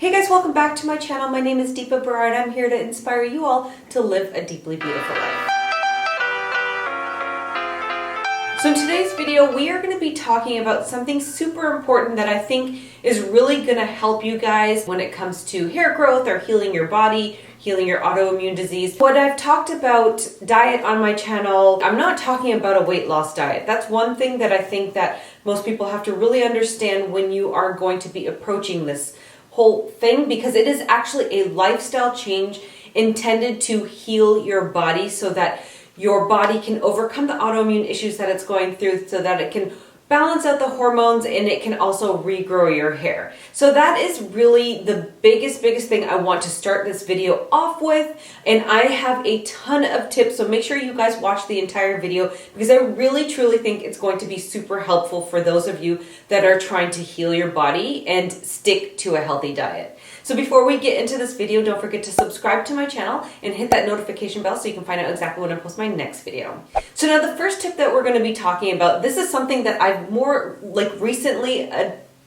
Hey guys, welcome back to my channel. My name is Deepa Barad. I'm here to inspire you all to live a deeply beautiful life. So in today's video, we are going to be talking about something super important that I think is really going to help you guys when it comes to hair growth or healing your body, healing your autoimmune disease. What I've talked about diet on my channel, I'm not talking about a weight loss diet. That's one thing that I think that most people have to really understand when you are going to be approaching this whole thing, because it is actually a lifestyle change intended to heal your body so that your body can overcome the autoimmune issues that it's going through, so that it can balance out the hormones and it can also regrow your hair. So that is really the biggest thing I want to start this video off with. And I have a ton of tips, so make sure you guys watch the entire video because I really truly think it's going to be super helpful for those of you that are trying to heal your body and stick to a healthy diet. So before we get into this video, don't forget to subscribe to my channel and hit that notification bell so you can find out exactly when I post my next video. So now the first tip that we're going to be talking about, this is something that I've more recently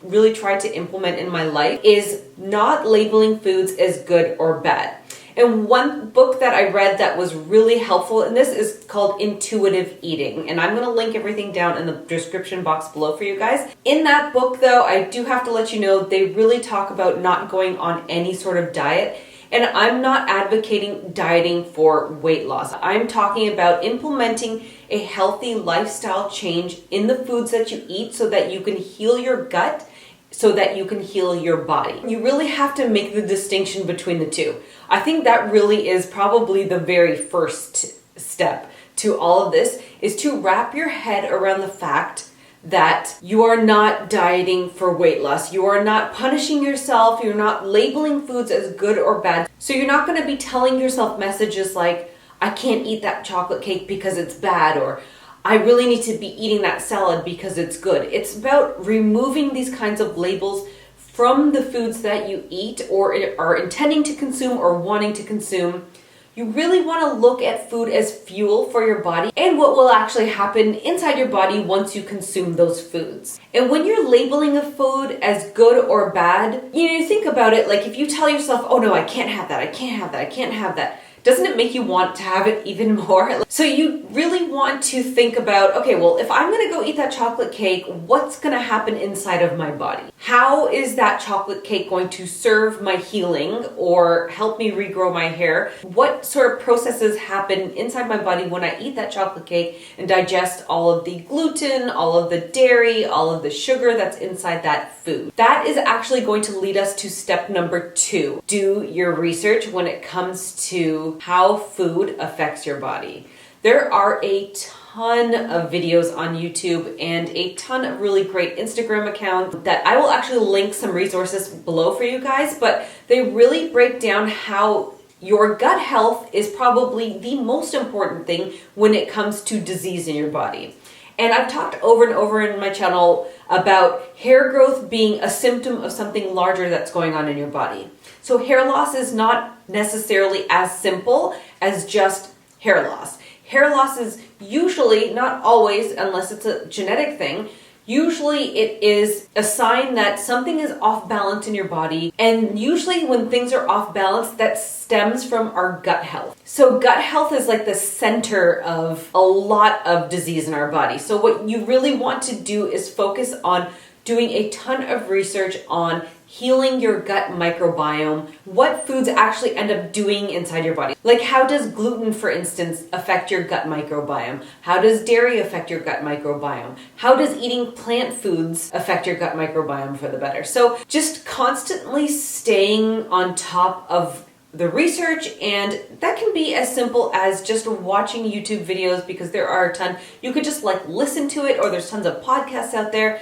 really tried to implement in my life, is not labeling foods as good or bad. And one book that I read that was really helpful in this is called Intuitive Eating. And I'm going to link everything down in the description box below for you guys. In that book, though, I do have to let you know, they really talk about not going on any sort of diet. And I'm not advocating dieting for weight loss. I'm talking about implementing a healthy lifestyle change in the foods that you eat so that you can heal your gut, so that you can heal your body. You really have to make the distinction between the two. I think that really is probably the very first step to all of this, is to wrap your head around the fact that you are not dieting for weight loss. You are not punishing yourself. You're not labeling foods as good or bad. So you're not going to be telling yourself messages like, I can't eat that chocolate cake because it's bad, or I really need to be eating that salad because it's good. It's about removing these kinds of labels from the foods that you eat or are intending to consume or wanting to consume. You really want to look at food as fuel for your body and what will actually happen inside your body once you consume those foods. And when you're labeling a food as good or bad, you think about it, like if you tell yourself, oh no, I can't have that, I can't have that, I can't have that, doesn't it make you want to have it even more? So you really want to think about, okay, well, if I'm going to go eat that chocolate cake, what's going to happen inside of my body? How is that chocolate cake going to serve my healing or help me regrow my hair? What sort of processes happen inside my body when I eat that chocolate cake and digest all of the gluten, all of the dairy, all of the sugar that's inside that food? That is actually going to lead us to step number 2. Do your research when it comes to how food affects your body. There are a ton of videos on YouTube and a ton of really great Instagram accounts that I will actually link some resources below for you guys, but they really break down how your gut health is probably the most important thing when it comes to disease in your body. And I've talked over and over in my channel about hair growth being a symptom of something larger that's going on in your body. So hair loss is not necessarily as simple as just hair loss. Hair loss is usually, not always, unless it's a genetic thing, usually it is a sign that something is off balance in your body. And usually when things are off balance, that stems from our gut health. So gut health is like the center of a lot of disease in our body. So what you really want to do is focus on doing a ton of research on healing your gut microbiome, what foods actually end up doing inside your body. Like, how does gluten, for instance, affect your gut microbiome? How does dairy affect your gut microbiome? How does eating plant foods affect your gut microbiome for the better? So just constantly staying on top of the research, and that can be as simple as just watching YouTube videos, because there are a ton. You could just listen to it, or there's tons of podcasts out there.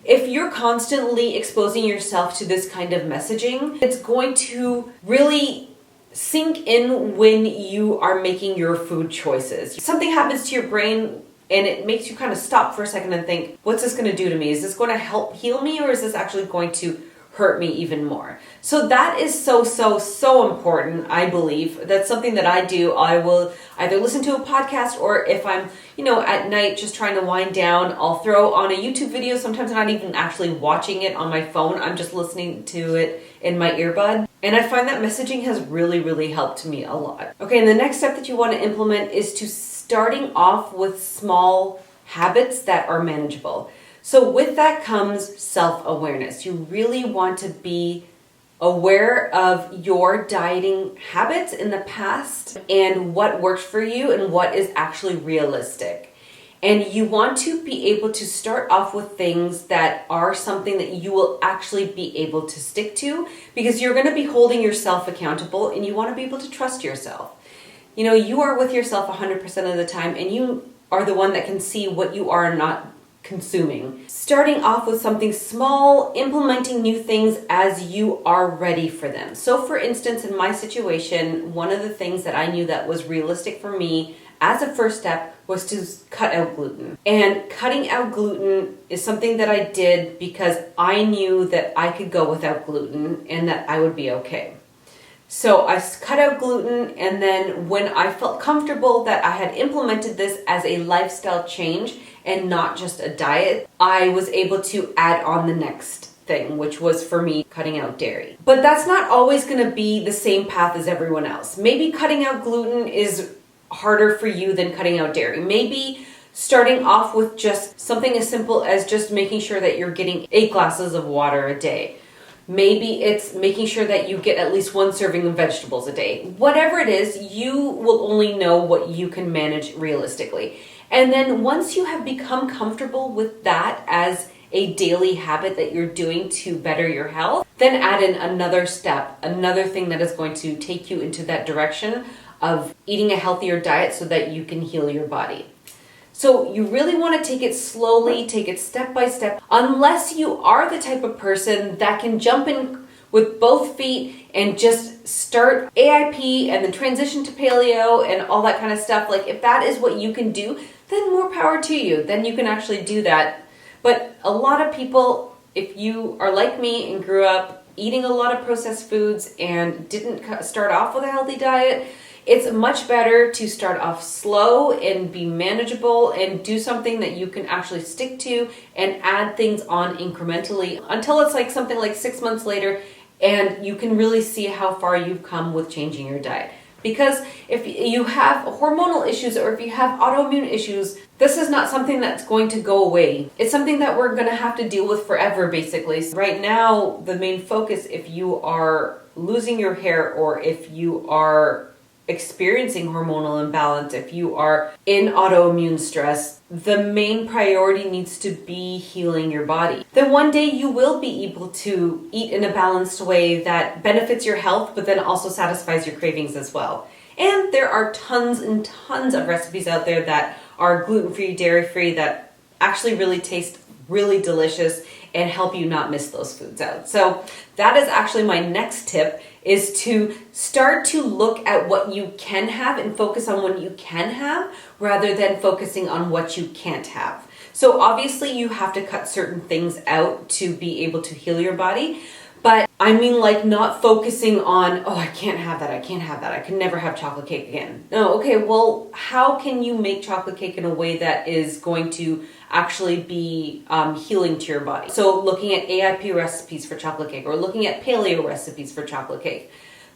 If you're constantly exposing yourself to this kind of messaging, it's going to really sink in when you are making your food choices. Something happens to your brain and it makes you kind of stop for a second and think, what's this going to do to me? Is this going to help heal me, or is this actually going to hurt me even more. So that is so important, I believe. That's something that I do. I will either listen to a podcast, or if I'm, at night just trying to wind down, I'll throw on a YouTube video. Sometimes I'm not even actually watching it on my phone. I'm just listening to it in my earbud. And I find that messaging has really helped me a lot. Okay, and the next step that you want to implement is to starting off with small habits that are manageable. So with that comes self-awareness. You really want to be aware of your dieting habits in the past and what works for you and what is actually realistic. And you want to be able to start off with things that are something that you will actually be able to stick to, because you're going to be holding yourself accountable and you want to be able to trust yourself. You are with yourself 100% of the time, and you are the one that can see what you are not consuming. Starting off with something small, implementing new things as you are ready for them. So for instance, in my situation, one of the things that I knew that was realistic for me as a first step was to cut out gluten. And cutting out gluten is something that I did because I knew that I could go without gluten and that I would be okay. So I cut out gluten, and then when I felt comfortable that I had implemented this as a lifestyle change and not just a diet, I was able to add on the next thing, which was for me cutting out dairy. But that's not always going to be the same path as everyone else. Maybe cutting out gluten is harder for you than cutting out dairy. Maybe starting off with just something as simple as just making sure that you're getting 8 glasses of water a day. Maybe it's making sure that you get at least 1 serving of vegetables a day. Whatever it is, you will only know what you can manage realistically. And then once you have become comfortable with that as a daily habit that you're doing to better your health, then add in another step, another thing that is going to take you into that direction of eating a healthier diet so that you can heal your body. So you really want to take it slowly, take it step by step, unless you are the type of person that can jump in with both feet and just start AIP and then transition to Paleo and all that kind of stuff. Like, if that is what you can do, then more power to you. Then you can actually do that. But a lot of people, if you are like me and grew up eating a lot of processed foods and didn't start off with a healthy diet, it's much better to start off slow and be manageable and do something that you can actually stick to and add things on incrementally until it's like something like 6 months later and you can really see how far you've come with changing your diet. Because if you have hormonal issues or if you have autoimmune issues, this is not something that's going to go away. It's something that we're going to have to deal with forever, basically. Right now, the main focus, if you are losing your hair or if you are experiencing hormonal imbalance, if you are in autoimmune stress, the main priority needs to be healing your body. Then one day you will be able to eat in a balanced way that benefits your health, but then also satisfies your cravings as well. And there are tons and tons of recipes out there that are gluten-free, dairy-free, that actually really taste really delicious and help you not miss those foods out. So that is actually my next tip, is to start to look at what you can have and focus on what you can have rather than focusing on what you can't have. So obviously you have to cut certain things out to be able to heal your body. But I mean, like, not focusing on, oh, I can't have that, I can't have that, I can never have chocolate cake again. No, okay, well, how can you make chocolate cake in a way that is going to actually be healing to your body? So looking at AIP recipes for chocolate cake or looking at Paleo recipes for chocolate cake.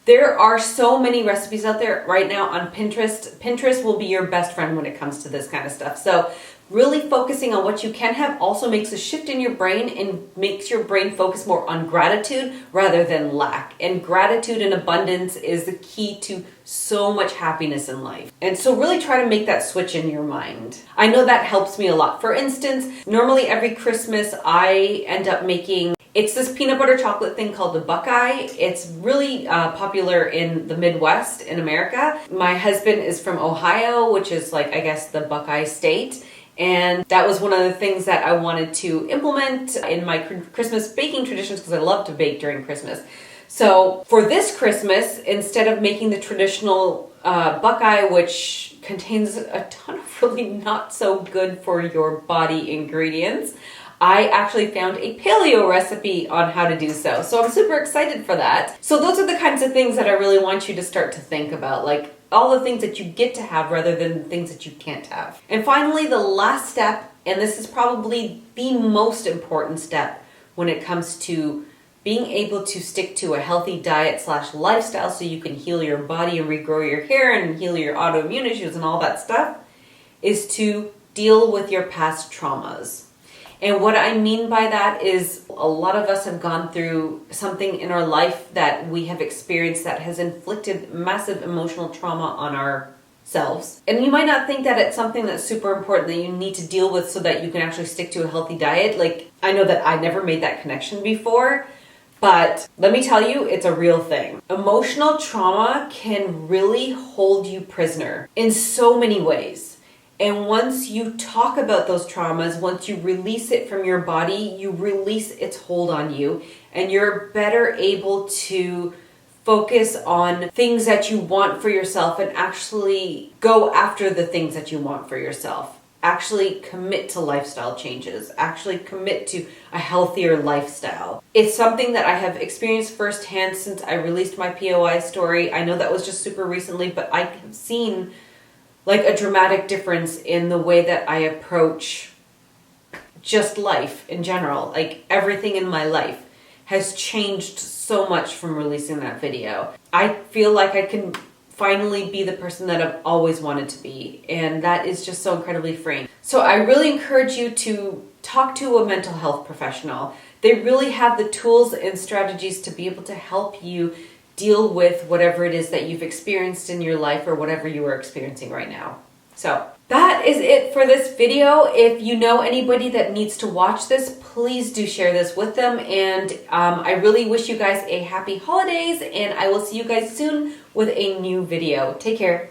There are so many recipes out there right now on Pinterest. Pinterest will be your best friend when it comes to this kind of stuff. So really focusing on what you can have also makes a shift in your brain and makes your brain focus more on gratitude rather than lack. And gratitude and abundance is the key to so much happiness in life. And so really try to make that switch in your mind. I know that helps me a lot. For instance, normally every Christmas I end up making, it's this peanut butter chocolate thing called the Buckeye. It's really popular in the Midwest in America. My husband is from Ohio, which is like, I guess, the Buckeye state. And that was one of the things that I wanted to implement in my Christmas baking traditions because I love to bake during Christmas. So for this Christmas, instead of making the traditional Buckeye, which contains a ton of really not so good for your body ingredients, I actually found a paleo recipe on how to do so. So I'm super excited for that. So those are the kinds of things that I really want you to start to think about, like all the things that you get to have rather than the things that you can't have. And finally, the last step, and this is probably the most important step when it comes to being able to stick to a healthy diet / lifestyle so you can heal your body and regrow your hair and heal your autoimmune issues and all that stuff, is to deal with your past traumas. And what I mean by that is a lot of us have gone through something in our life that we have experienced that has inflicted massive emotional trauma on ourselves. And you might not think that it's something that's super important that you need to deal with so that you can actually stick to a healthy diet. Like, I know that I never made that connection before, but let me tell you, it's a real thing. Emotional trauma can really hold you prisoner in so many ways. And once you talk about those traumas, once you release it from your body, you release its hold on you, and you're better able to focus on things that you want for yourself and actually go after the things that you want for yourself. Actually commit to lifestyle changes, actually commit to a healthier lifestyle. It's something that I have experienced firsthand since I released my POI story. I know that was just super recently, but I have seen like a dramatic difference in the way that I approach just life in general. Like everything in my life has changed so much from releasing that video. I feel like I can finally be the person that I've always wanted to be, and that is just so incredibly freeing. So I really encourage you to talk to a mental health professional. They really have the tools and strategies to be able to help you deal with whatever it is that you've experienced in your life or whatever you are experiencing right now. So that is it for this video. If you know anybody that needs to watch this, please do share this with them. And I really wish you guys a happy holidays, and I will see you guys soon with a new video. Take care.